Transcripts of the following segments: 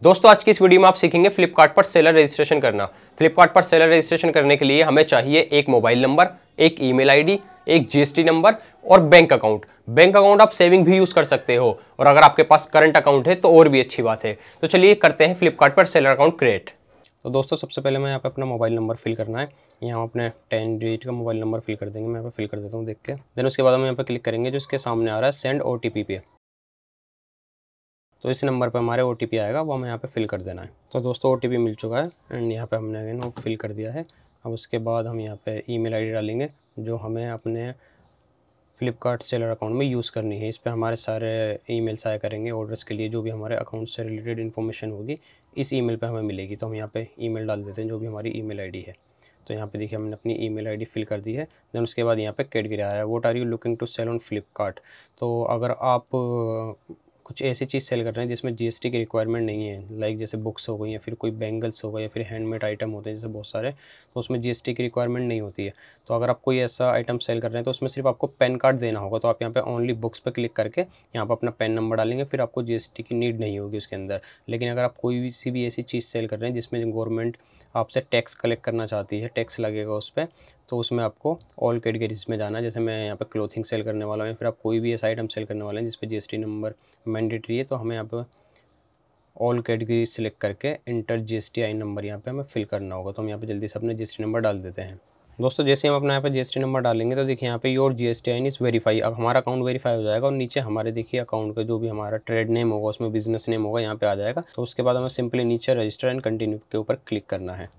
दोस्तों आज की इस वीडियो में आप सीखेंगे फ्लिपकार्ट पर सेलर रजिस्ट्रेशन करना। फ्लिपकार्ट पर सेलर रजिस्ट्रेशन करने के लिए हमें चाहिए एक मोबाइल नंबर, एक ईमेल आईडी, एक जीएसटी नंबर और बैंक अकाउंट। बैंक अकाउंट आप सेविंग भी यूज कर सकते हो और अगर आपके पास करंट अकाउंट है तो और भी अच्छी बात है। तो चलिए करते हैं फ्लिपकार्ट पर सेलर अकाउंट क्रिएट। तो दोस्तों सबसे पहले मैं यहाँ पे अपना मोबाइल नंबर फिल करना है। यहाँ अपने 10 डिजिट का मोबाइल नंबर फिल कर देंगे। मैं यहाँ पे फिल कर देता हूँ देख के। देन उसके बाद हम यहाँ पे क्लिक करेंगे जो इसके सामने आ रहा है सेंड ओटीपी पे। तो इस नंबर पे हमारे ओटीपी आएगा, वो हमें यहाँ पे फिल कर देना है। तो दोस्तों ओटीपी मिल चुका है एंड यहाँ पे हमने अगेन वो फिल कर दिया है। अब उसके बाद हम यहाँ पे ईमेल आईडी डालेंगे जो हमें अपने फ्लिपकार्ट सेलर अकाउंट में यूज़ करनी है। इस पर हमारे सारे ईमेल्स आया करेंगे ऑर्डर्स के लिए, जो भी हमारे अकाउंट से रिलेटेड इन्फॉर्मेशन होगी इस ईमेल पे हमें मिलेगी। तो हम यहाँ पे ईमेल डाल देते हैं जो भी हमारी ईमेल आईडी है। तो यहाँ पे देखिए हमने अपनी ईमेल आईडी फिल कर दी है। देन उसके बाद यहाँ पे कैटेगरी आ रहा है what are you looking to sell on Flipkart. तो अगर आप कुछ ऐसी चीज़ सेल कर रहे हैं जिसमें जीएसटी की रिक्वायरमेंट नहीं है, लाइक जैसे बुक्स हो गई या फिर कोई बैंगल्स हो गए या फिर हैंडमेड आइटम होते हैं जैसे बहुत सारे, तो उसमें जीएसटी की रिक्वायरमेंट नहीं होती है। तो अगर आप कोई ऐसा आइटम सेल कर रहे हैं तो उसमें सिर्फ आपको पैन कार्ड देना होगा। तो आप यहाँ पे ओनली बुक्स पे क्लिक करके यहाँ पर अपना पैन नंबर डालेंगे, फिर आपको जीएसटी की नीड नहीं होगी उसके अंदर। लेकिन अगर आप कोई सी भी ऐसी चीज़ सेल कर रहे हैं जिसमें गवर्नमेंट आपसे टैक्स कलेक्ट करना चाहती है, टैक्स लगेगा उस पर, तो उसमें आपको ऑल कैटेगरीज में जाना है। जैसे मैं यहाँ पे क्लोथिंग सेल करने वाला हूँ, फिर आप कोई भी ऐसा आइटम सेल करने वाले हैं जिस पे जीएसटी नंबर मैंडेटरी है, तो हमें यहाँ पे ऑल कैटेगरी सेलेक्ट करके इंटर जीएसटी आई नंबर यहाँ पे हमें फिल करना होगा। तो हम यहाँ पे जल्दी से अपने जीएसटी नंबर डाल देते हैं। दोस्तों जैसे हम अपना यहाँ पे जीएसटी नंबर डालेंगे तो देखिए यहाँ पे your GST I is verify. अब हमारा अकाउंट वेरीफाई हो जाएगा और नीचे हमारे देखिए अकाउंट का जो भी हमारा ट्रेड नेम होगा उसमें बिजनेस नेम होगा यहाँ पे आ जाएगा। तो उसके बाद हमें सिंपली नीचे रजिस्टर एंड कंटिन्यू के ऊपर क्लिक करना है।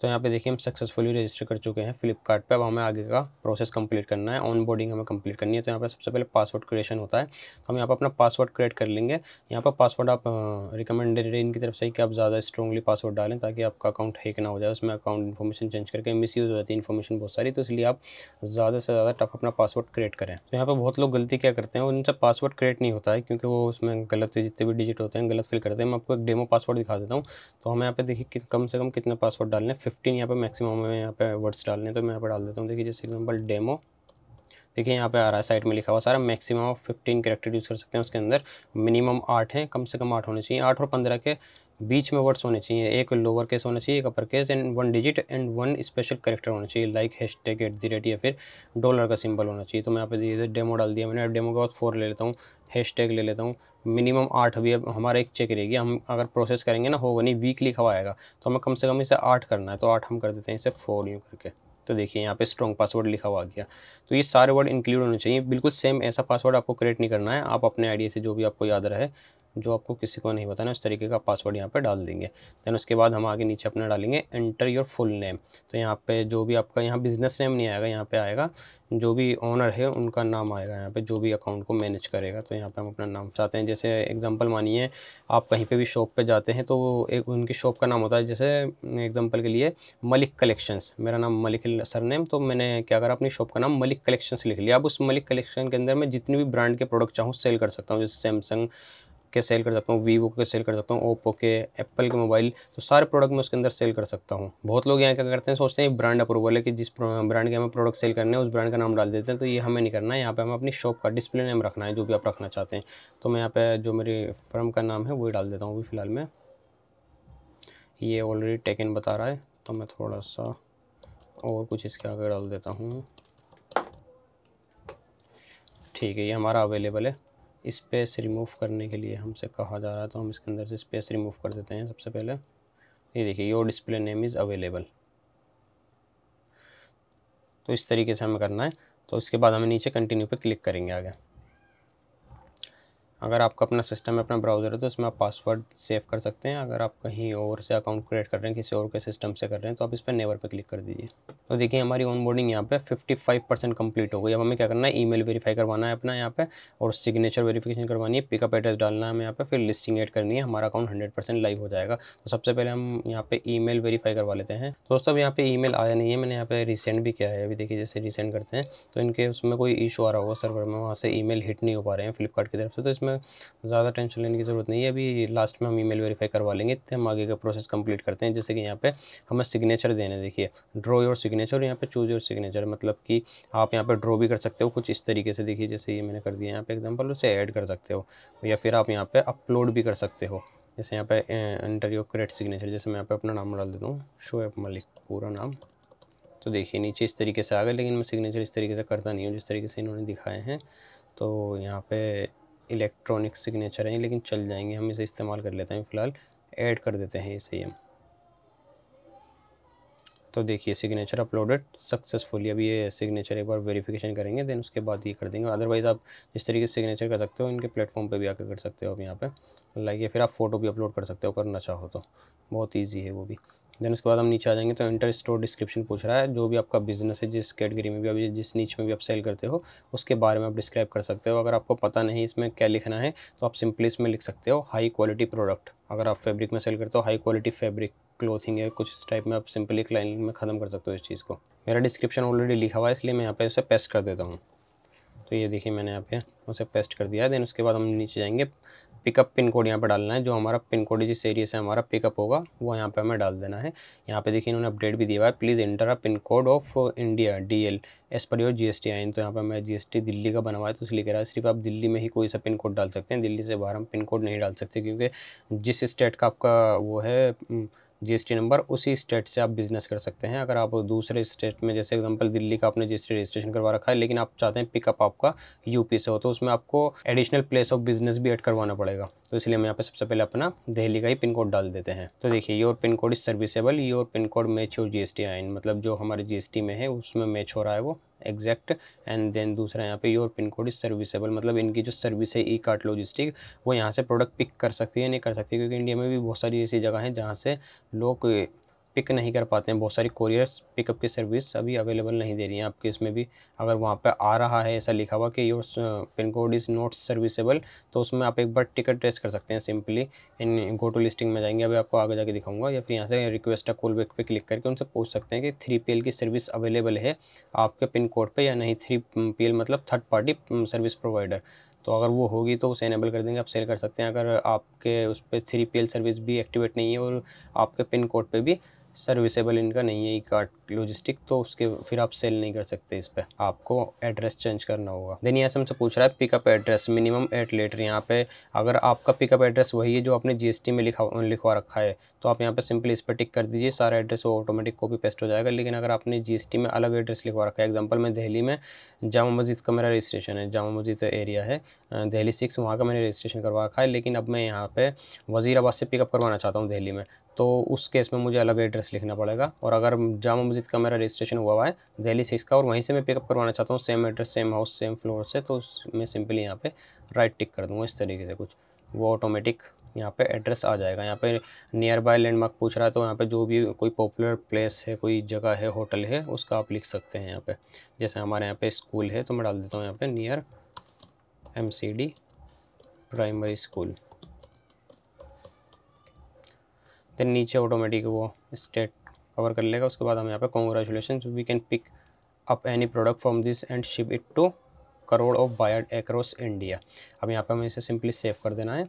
तो यहाँ पे देखिए हम सक्सेसफुली रजिस्टर कर चुके हैं फ्लिपकार्ट पे। अब हमें आगे का प्रोसेस कंप्लीट करना है, ऑन बोर्डिंग हमें कंप्लीट करनी है। तो यहाँ पे सबसे पहले पासवर्ड क्रिएशन होता है, तो हम यहाँ पे अपना पासवर्ड क्रिएट कर लेंगे। यहाँ पर पासवर्ड आप रिकमेंडेड है इनकी तरफ से कि आप ज़्यादा स्ट्रॉन्गली पासवर्ड डालें ताकि आपका अकाउंट हैक ना हो जाए, उसमें अकाउंट इन्फॉर्मेशन चेंज करके मिसयूज़ हो जाती है इन्फॉर्मेशन बहुत सारी। तो इसलिए आप ज़्यादा से ज़्यादा टफ अपना पासवर्ड क्रिएट करें। तो यहाँ पर बहुत लोग गलती क्या करते हैं, उनसे पासवर्ड क्रिएट नहीं होता है क्योंकि वो उसमें गलत जितने भी डिजिट होते हैं गलत फिल करते हैं। मैं आपको एक डेमो पासवर्ड दिखा देता हूँ। तो हमें यहाँ पे देखिए कम से कम कितने पासवर्ड डालने हैं, 15 यहाँ पे मैक्सिमम हमें यहाँ पे वर्ड्स डालने हैं। तो मैं यहाँ पे डाल देता हूँ। देखिए जैसे एग्जांपल डेमो, देखिए यहाँ पे आ रहा है साइड में लिखा हुआ सारा मैक्सिमम ऑफ 15 कैरेक्टर यूज़ कर सकते हैं। उसके अंदर मिनिमम 8 हैं, कम से कम 8 होने चाहिए। 8 और 15 के बीच में वर्ड्स होने चाहिए, एक लोअर केस होना चाहिए, एक upper case and 1 digit and 1 special character होना चाहिए, लाइक हैशटैग @ या फिर डॉलर का सिंबल होना चाहिए। तो मैं यहाँ पे डेमो डाल दिया मैंने। डेमो के बाद 4 ले लेता हूँ, हैशटैग ले लेता हूँ, मिनिमम 8 भी। अब हमारा एक चेक रहेगी, हम अगर प्रोसेस करेंगे ना होगा नहीं, वीक लिखा हुआ आएगा, तो हमें कम से कम इसे 8 करना है। तो 8 हम कर देते हैं इसे 4 यूँ करके। तो देखिए यहाँ पे स्ट्रॉन्ग पासवर्ड लिखा हुआ आ गया। तो ये सारे वर्ड इंक्लूड होने चाहिए, बिल्कुल सेम ऐसा पासवर्ड आपको क्रिएट नहीं करना है। आप अपने आईडी से जो भी आपको याद रहे, जो आपको किसी को नहीं बताना, उस तरीके का पासवर्ड यहाँ पे डाल देंगे। देन उसके बाद हम आगे नीचे अपना डालेंगे एंटर योर फुल नेम। तो यहाँ पे जो भी आपका यहाँ बिजनेस नेम नहीं आएगा, यहाँ पे आएगा जो भी ओनर है उनका नाम आएगा यहाँ पे, जो भी अकाउंट को मैनेज करेगा। तो यहाँ पे हम अपना नाम चाहते हैं, जैसे एग्जांपल मानिए आप कहीं पे भी शॉप पे जाते हैं तो एक उनकी शॉप का नाम होता है, जैसे एग्जांपल के लिए मलिक कलेक्शंस, मेरा नाम मलिक सरनेम, तो मैंने क्या करा अपनी शॉप का नाम मलिक कलेक्शंस लिख लिया। अब उस मलिक कलेक्शन के अंदर मैं जितनी भी ब्रांड के प्रोडक्ट चाहूँ सेल कर सकता हूँ, जैसे सैमसंग के सेल कर सकता हूँ, वीवो के सेल कर सकता हूँ, ओप्पो के, एप्पल के मोबाइल, तो सारे प्रोडक्ट मैं उसके अंदर सेल कर सकता हूँ। बहुत लोग यहाँ क्या करते हैं, सोचते हैं ब्रांड अप्रूवल है कि जिस ब्रांड के हमें प्रोडक्ट सेल करने हैं उस ब्रांड का नाम डाल देते हैं। तो ये हमें नहीं करना है, यहाँ पे हमें अपनी शॉप का डिस्प्ले नेम रखना है जो भी आप रखना चाहते हैं। तो मैं यहाँ पे जो मेरी फर्म का नाम है वही डाल देता हूँ अभी फ़िलहाल में। ये ऑलरेडी टेकन बता रहा है तो मैं थोड़ा सा और कुछ इसके आगे डाल देता हूँ। ठीक है, ये हमारा अवेलेबल है। स्पेस रिमूव करने के लिए हमसे कहा जा रहा है तो हम इसके अंदर से स्पेस रिमूव कर देते हैं सबसे पहले। ये देखिए your display name is available. तो इस तरीके से हमें करना है। तो इसके बाद हमें नीचे कंटिन्यू पे क्लिक करेंगे आगे। अगर आपका अपना सिस्टम में अपना ब्राउज़र है तो इसमें आप पासवर्ड सेव कर सकते हैं। अगर आप कहीं और से अकाउंट क्रिएट कर रहे हैं, किसी और के सिस्टम से कर रहे हैं, तो आप इस पर नेवर पे क्लिक कर दीजिए। तो देखिए हमारी ऑनबोर्डिंग यहाँ पे 55% कंप्लीट हो गई। अब हमें क्या करना है, ईमेल वेरीफाई करवाना है अपना यहाँ पे और सिग्नेचर वेरिफिकेशन करवानी है, पिकअप एड्रेस डालना है हमें यहाँ पे, फिर लिस्टिंग ऐड करनी है, हमारा अकाउंट 100% लाइव हो जाएगा। तो सबसे पहले हम यहाँ पे ईमेल वेरीफाई करवा लेते हैं। दोस्तों अब यहाँ पे ईमेल आया नहीं है, मैंने यहाँ पे रिसेंड भी किया है। अभी देखिए जैसे रिसेंड करते हैं तो इनके उसमें कोई इशू आ रहा होगा सर्वर में, वहाँ से ईमेल हिट नहीं हो पा रहे हैं फ्लिपकार्ट की तरफ से। तो इसमें ज़्यादा टेंशन लेने की ज़रूरत नहीं है। अभी लास्ट में हम ईमेल वेरीफाई करवा लेंगे, इतने हम आगे का प्रोसेस कंप्लीट करते हैं। जैसे कि यहाँ पे हमें सिग्नेचर देने, देखिए ड्रॉ योर सिग्नेचर, यहाँ पे चूज़ योर सिग्नेचर, मतलब कि आप यहाँ पे ड्रॉ भी कर सकते हो कुछ इस तरीके से। देखिए जैसे ये मैंने कर दिया यहाँ पे एग्जांपल, उसे ऐड कर सकते हो, या फिर आप यहाँ पे अपलोड भी कर सकते हो। जैसे यहाँ पे एंटर योर करेक्ट सिग्नेचर, जैसे मैं यहाँ पे अपना नाम डाल देता हूँ, शोएब मलिक पूरा नाम। तो देखिए नीचे इस तरीके से आ गए, लेकिन मैं सिग्नेचर इस तरीके से करता नहीं हूँ जिस तरीके से इन्होंने दिखाए हैं। तो यहाँ पे इलेक्ट्रॉनिक सिग्नेचर है, लेकिन चल जाएंगे, हम इसे इस्तेमाल कर लेते हैं फ़िलहाल। ऐड कर देते हैं इसे हम। तो देखिए सिग्नेचर अपलोडेड सक्सेसफुली। अभी ये सिग्नेचर एक बार वेरिफिकेशन करेंगे, देन उसके बाद ये कर देंगे। अदरवाइज़ आप जिस तरीके से सिग्नेचर कर सकते हो इनके प्लेटफॉर्म पे भी आकर कर सकते हो आप यहाँ पे, लाइक, या फिर आप फ़ोटो भी अपलोड कर सकते हो करना चाहो तो, बहुत ईजी है वो भी। देन उसके बाद हम नीचे आ जाएंगे तो इंटर स्टोर डिस्क्रिप्शन पूछ रहा है। जो भी आपका बिजनेस है, जिस कैटेगरी में भी अभी जिस नीच में भी आप सेल करते हो उसके बारे में आप डिस्क्राइब कर सकते हो। अगर आपको पता नहीं इसमें क्या लिखना है तो आप सिंपली इसमें लिख सकते हो हाई क्वालिटी प्रोडक्ट। अगर आप फैब्रिक में सेल करते हो, हाई क्वालिटी फैब्रिक क्लोथिंग है कुछ इस टाइप में, आप सिंपली एक लाइन में ख़त्म कर सकते हो इस चीज़ को। मेरा डिस्क्रिप्शन ऑलरेडी लिखा हुआ है इसलिए मैं यहाँ पे उसे पेस्ट कर देता हूँ। तो ये देखिए मैंने यहाँ पे उसे पेस्ट कर दिया है। देन उसके बाद हम नीचे जाएंगे, पिकअप पिन कोड यहाँ पे डालना है। जो हमारा पिन कोड जिस एरिया से हमारा पिकअप होगा वो यहाँ पे हमें डाल देना है। यहाँ पे देखिए इन्होंने अपडेट भी दिया हुआ है, please enter a pin code of India DL as per your GSTIN। तो यहाँ पे मैं GST दिल्ली का बना हुआ है तो इसलिए कह रहा है सिर्फ आप दिल्ली में ही कोई सा पिन कोड डाल सकते हैं, दिल्ली से बाहर हम पिन कोड नहीं डाल सकते, क्योंकि जिस स्टेट का आपका वो है GST नंबर, उसी स्टेट से आप बिज़नेस कर सकते हैं। अगर आप दूसरे स्टेट में, जैसे एग्जांपल दिल्ली का आपने GST रजिस्ट्रेशन करवा रखा है लेकिन आप चाहते हैं पिकअप आपका यूपी से हो, तो उसमें आपको एडिशनल प्लेस ऑफ बिजनेस भी ऐड करवाना पड़ेगा। तो इसलिए हम यहाँ पे सबसे पहले अपना दिल्ली का ही पिन कोड डाल देते हैं। तो देखिए your pin code is serviceable, your pin code match your GSTIN, मतलब जो हमारे GST में है उसमें मैच हो रहा है वो एग्जैक्ट। एंड देन दूसरा यहाँ पे your pin code is serviceable, मतलब इनकी जो सर्विस है ई कार्ट लॉजिस्टिक, वो यहाँ से प्रोडक्ट पिक कर सकती है नहीं कर सकती, क्योंकि इंडिया में भी बहुत सारी ऐसी जगह हैं जहाँ से लोग पिक नहीं कर पाते हैं। बहुत सारी कोरियर्स पिकअप की सर्विस अभी अवेलेबल नहीं दे रही हैं आपके इसमें भी। अगर वहाँ पे आ रहा है ऐसा लिखा हुआ कि your pin code is not serviceable, तो उसमें आप एक बार टिकट ट्रेस कर सकते हैं। Simply in go to listing में जाएंगे, अभी आपको आगे जाके दिखाऊंगा, या फिर यहाँ से रिक्वेस्ट अ कॉल बैक पे क्लिक करके उनसे पूछ सकते हैं कि 3PL की सर्विस अवेलेबल है आपके पिन कोड पर या नहीं। 3PL मतलब थर्ड पार्टी सर्विस प्रोवाइडर, तो अगर वो होगी तो उसे इनेबल कर देंगे, आप सेल कर सकते हैं। अगर आपके उस पर 3PL सर्विस भी एक्टिवेट नहीं है और आपके पिन कोड पे भी सर्विसेबल इनका नहीं है ई कार्ट लॉजिस्टिक, तो उसके फिर आप सेल नहीं कर सकते। इस पे आपको एड्रेस चेंज करना होगा। देन यहाँ से हमसे पूछ रहा है पिकअप एड्रेस मिनिमम 8 लीटर। यहाँ पे अगर आपका पिकअप एड्रेस वही है जो आपने GST में लिखवा रखा है तो आप यहाँ पे सिंपली इस पर टिक कर दीजिए, सारा एड्रेस वो ऑटोमेटिक कॉपी पेस्ट हो जाएगा। लेकिन अगर आपने GST में अलग एड्रेस लिखवा रखा है, एग्जाम्पल मैं दिल्ली में जामा मस्जिद का मेरा रजिस्ट्रेशन है, जामा मस्जिद एरिया है दिल्ली 6, वहाँ का मैंने रजिस्ट्रेशन करवा रखा है, लेकिन अब मैं यहाँ पे वज़ीराबाद से पिकअप करवाना चाहता हूँ दिल्ली में, तो उस केस में मुझे अलग एड्रेस लिखना पड़ेगा। और अगर जामा मस्जिद का मेरा रजिस्ट्रेशन हुआ हुआ है दिल्ली 6 का और वहीं से मैं पिकअप करवाना चाहता हूँ same address same house same floor से, तो मैं सिंपली यहाँ पे राइट टिक कर दूँगा इस तरीके से कुछ, वो ऑटोमेटिक यहाँ पे एड्रेस आ जाएगा। यहाँ पे नियर बाय लैंडमार्क पूछ रहा है, तो यहाँ पे जो भी कोई पॉपुलर प्लेस है, कोई जगह है, होटल है, उसका आप लिख सकते हैं यहाँ पे। जैसे हमारे यहाँ पे स्कूल है तो मैं डाल देता हूँ यहाँ पे near MCD primary school. Then नीचे ऑटोमेटिक वो स्टेट कवर कर लेगा। उसके बाद हम यहाँ पे congratulation we can pick up any product from this and ship it to crore of buyer across India. अब यहाँ पे हमें इसे सिंपली सेव कर देना है।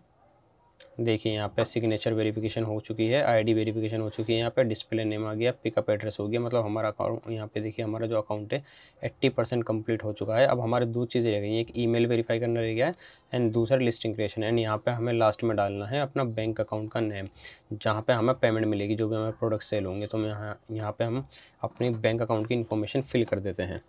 देखिए यहाँ पे सिग्नेचर वेरिफिकेशन हो चुकी है, ID वेरिफिकेशन हो चुकी है, यहाँ पे डिस्प्ले नेम आ गया, पिकअप एड्रेस हो गया, मतलब हमारा अकाउंट यहाँ पे देखिए हमारा जो अकाउंट है 80% कंप्लीट हो चुका है। अब हमारे दो चीज़ें रह गई हैं, एक ईमेल वेरीफाई करना रह गया है एंड दूसरा लिस्टिंग क्रिएशन। एंड यहाँ पे हमें लास्ट में डालना है अपना बैंक अकाउंट का नेम, जहाँ पे हमें पेमेंट मिलेगी जो भी हमें प्रोडक्ट सेल होंगे। तो यहाँ पे हम अपनी बैंक अकाउंट की इन्फॉर्मेशन फिल कर देते हैं।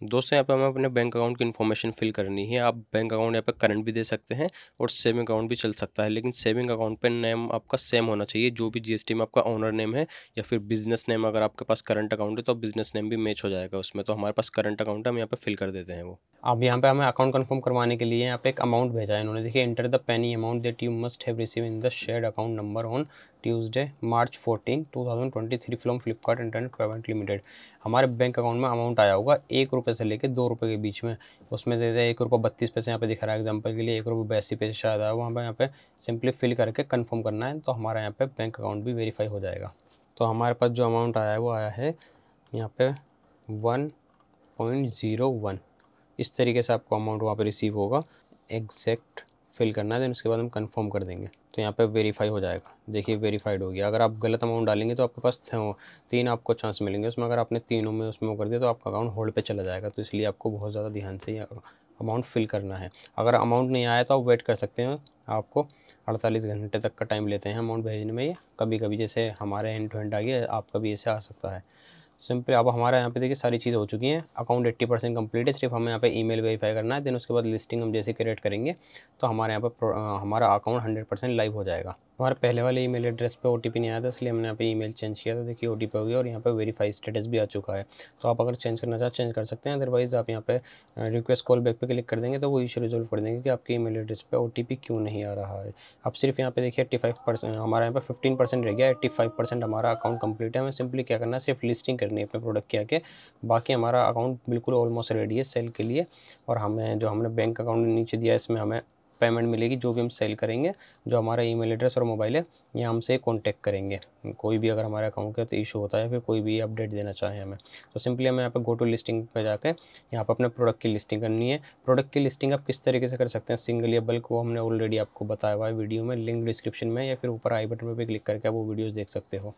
दोस्तों यहाँ पे हमें अपने बैंक अकाउंट की इन्फॉर्मेशन फिल करनी है। आप बैंक अकाउंट यहाँ पे करंट भी दे सकते हैं और सेविंग अकाउंट भी चल सकता है, लेकिन सेविंग अकाउंट पे नेम आपका सेम होना चाहिए जो भी GST में आपका ओनर नेम है, या फिर बिजनेस नेम अगर आपके पास करंट अकाउंट है तो बिजनेस नेम भी मैच हो जाएगा उसमें। तो हमारे पास करंट अकाउंट है, हम यहाँ पे फिल कर देते हैं वो। अब यहाँ पे हमें अकाउंट कंफर्म करवाने के लिए यहाँ पे एक अमाउंट भेजा है इन्होंने, देखिए enter the Penney amount that you must have receive in the shared account number on Tuesday March 14, 2023 from Flipkart internet private limited. हमारे बैंक अकाउंट में अमाउंट आया होगा 1 रुपये से लेकर 2 रुपये के बीच में। उसमें से 1 रुपये 32 पैसे यहाँ पे दिख रहा है एग्जांपल के लिए, 1 रुपये 82 पैसे शायद आया, वहाँ पर यहाँ पे सिंपली फिल करके कंफर्म करना है, तो हमारा यहाँ पे बैंक अकाउंट भी वेरीफाई हो जाएगा। तो हमारे पास जो अमाउंट आया है वो आया है यहाँ पे 1.01, इस तरीके से आपको अमाउंट वहाँ पे रिसीव होगा। एग्जैक्ट फिल करना है, देन उसके बाद हम कंफर्म कर देंगे। तो यहाँ पे वेरीफाई हो जाएगा, देखिए वेरीफाइड हो गया। अगर आप गलत अमाउंट डालेंगे तो आपके पास 3 आपको चांस मिलेंगे उसमें, अगर आपने तीनों में उसमें वो कर दिया तो आपका अकाउंट होल्ड पे चला जाएगा। तो इसलिए आपको बहुत ज़्यादा ध्यान से ये अमाउंट फिल करना है। अगर अमाउंट नहीं आया तो आप वेट कर सकते हैं, आपको 48 घंटे तक का टाइम लेते हैं अमाउंट भेजने में। ये कभी कभी जैसे हमारे एंड टू एंड आ गया, आपका भी ऐसे आ सकता है। सिंपल अब हमारा यहाँ पे देखिए सारी चीज़ हो चुकी हैं, अकाउंट 80% कंप्लीट है। सिर्फ हमें यहाँ पे ईमेल वेरीफाई करना है, देन उसके बाद लिस्टिंग हम जैसे क्रिएट करेंगे तो हमारे यहाँ पे हमारा अकाउंट 100% लाइव हो जाएगा। हमारे पहले वाले ईमेल एड्रेस पे ओटीपी नहीं आया था, इसलिए हमने यहाँ पे ईमेल चेंज किया था। देखिए ओटीपी हो गया और यहाँ पे वेरीफाई स्टेटस भी आ चुका है। तो आप अगर चेंज करना चाहें चेंज कर सकते हैं, अदरवाइज़ आप यहाँ पे रिक्वेस्ट कॉल बैक पे क्लिक कर देंगे तो वो इशू रिजोल्व कर देंगे कि आपके ईमेल एड्रेस पे ओटीपी क्यों नहीं आ रहा है। अब सिर्फ यहाँ पे देखिए 85%, हमारा यहाँ पे 15% रह गया, 85% हमारा अकाउंट कंप्लीट है। हमें सिंपली क्या करना है, सिर्फ लिस्टिंग करनी है अपने प्रोडक्ट की आके, बाकी हमारा अकाउंट बिल्कुल ऑलमोस्ट रेडी है सेल के लिए। और हमें जो हमने बैंक अकाउंट नीचे दिया है इसमें हमें पेमेंट मिलेगी जो भी हम सेल करेंगे। जो हमारा ईमेल एड्रेस और मोबाइल है ये हमसे कांटेक्ट करेंगे, कोई भी अगर हमारे अकाउंट का तो इशू होता है, फिर कोई भी अपडेट देना चाहें हमें तो सिंपली हमें यहाँ पे गो टू लिस्टिंग पे जाकर यहाँ पर अपने प्रोडक्ट की लिस्टिंग करनी है। प्रोडक्ट की लिस्टिंग आप किस तरीके से कर सकते हैं, सिंगल या बल्क, वो हमने ऑलरेडी आपको बताया हुआ है वीडियो में, लिंक डिस्क्रिप्शन में या फिर ऊपर आई बटन पर भी क्लिक करके आप वो वीडियोज़ देख सकते हो।